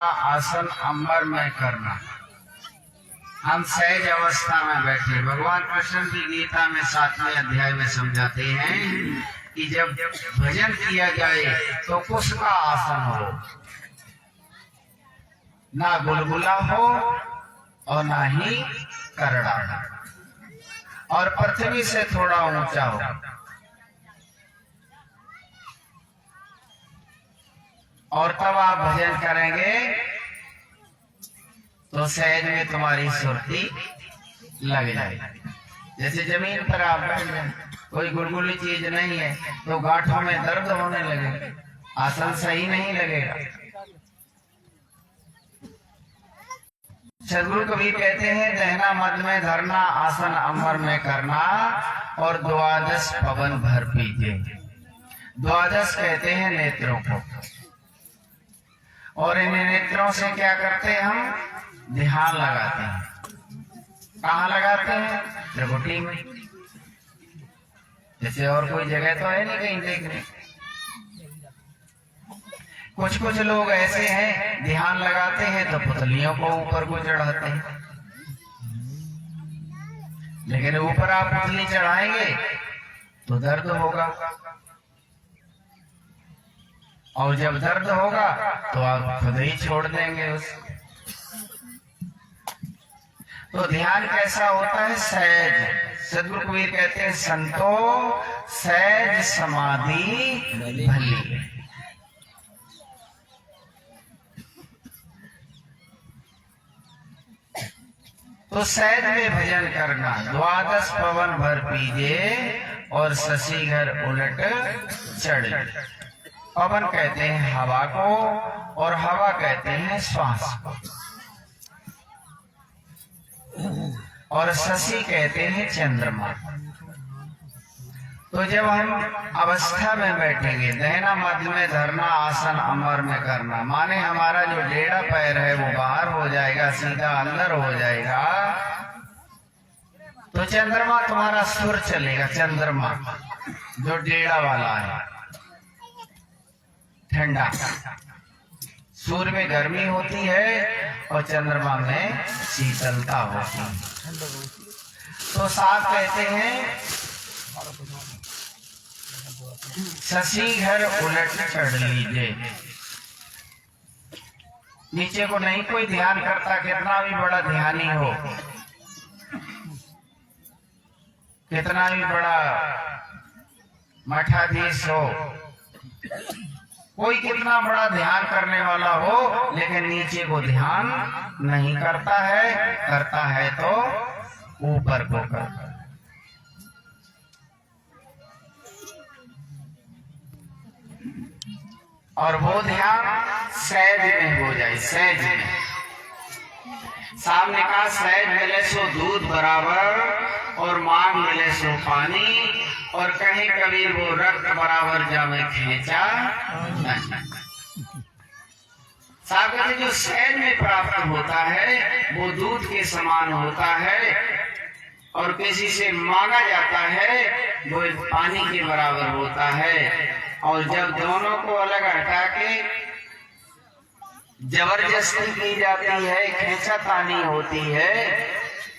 आसन अंबर में करना। हम सहज अवस्था में बैठे। भगवान कृष्ण की गीता में 7वें अध्याय में समझाते हैं कि जब भजन किया जाए तो कुश का आसन हो, ना गुलगुला हो और ना ही करड़ा, और पृथ्वी से थोड़ा ऊंचा हो। और तब आप भजन करेंगे तो सहज में तुम्हारी सुरती लग जाएगी। जैसे जमीन पर आप बैठ जाए, कोई गुलगुली चीज नहीं है तो गांठों में दर्द होने लगे, आसन सही नहीं लगेगा। सदगुरु कबीर कहते हैं, दहना मध्य में धरना, आसन अंबर में करना, और द्वादश पवन भर पीजे। द्वादश कहते हैं नेत्रों को, और इन नेत्रों से क्या करते हैं? हम ध्यान लगाते हैं। कहाँ लगाते हैं? त्रिकुटी में। जैसे और कोई जगह तो है नहीं कहीं देखने। कुछ कुछ लोग ऐसे हैं, ध्यान लगाते हैं तो पुतलियों को ऊपर को चढ़ाते हैं। लेकिन ऊपर आप पुतली चढ़ाएंगे तो दर्द होगा, और जब दर्द होगा तो आप खुद ही छोड़ देंगे उसको। तो ध्यान कैसा होता है? सहज। सदगुरु कबीर कहते हैं, संतो सहज समाधि भली। तो सहज में भजन करना। द्वादश पवन भर पीजे और शशि घर उलट चढ़। पवन कहते हैं हवा को, और हवा कहते हैं श्वास को, और शशि कहते हैं चंद्रमा। तो जब हम अवस्था में बैठेंगे, दहना मध्य में धरना, आसन अंबर में करना, माने हमारा जो टेढ़ा पैर है वो बाहर हो जाएगा, सीधा अंदर हो जाएगा, तो चंद्रमा तुम्हारा सुर चलेगा। चंद्रमा जो टेढ़ा वाला है, ठंडा। सूर्य में गर्मी होती है और चंद्रमा में शीतलता होती है। तो साथ कहते हैं, शशि घर उलट चढ़ लीजिए। नीचे को नहीं कोई ध्यान करता, कितना भी बड़ा ध्यानी हो, कितना भी बड़ा मठाधीश हो, कोई कितना बड़ा ध्यान करने वाला हो, लेकिन नीचे को ध्यान नहीं करता है। करता है तो ऊपर को करता है। और वो ध्यान सहज में हो जाए। सहज में सामने का सहज मिले सो दूध बराबर, और मांग मिले सो पानी, और कहीं कबीर वो रक्त बराबर जामे खींचा नहीं। सागर जो सहज में प्राप्त होता है वो दूध के समान होता है, और किसी से मांगा जाता है वो पानी के बराबर होता है। और जब दोनों को अलग हटा के जबरदस्ती की जाती है, खींचातानी होती है,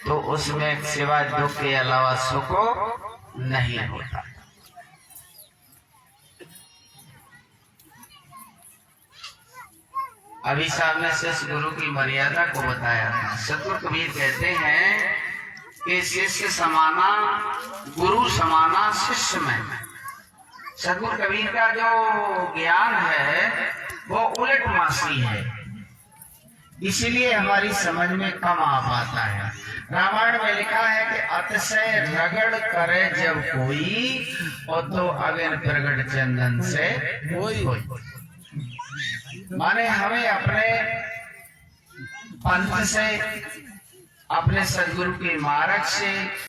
तो उसमें सिवाय दुख के अलावा सुख नहीं होता। अभी सामने शिष्य गुरु की मर्यादा को बताया था। सदगुरु कबीर कहते हैं कि शिष्य समाना गुरु समाना शिष्य में। सदगुरु कबीर का जो ज्ञान है वो उलट मासी है, इसीलिए हमारी समझ में कम आ पाता है। रामायण में लिखा है कि अतिशय रगड़ करे जब कोई, और तो अगन प्रगट चंदन से कोई। माने हमें अपने पंथ से, अपने सदगुरु के मार्ग से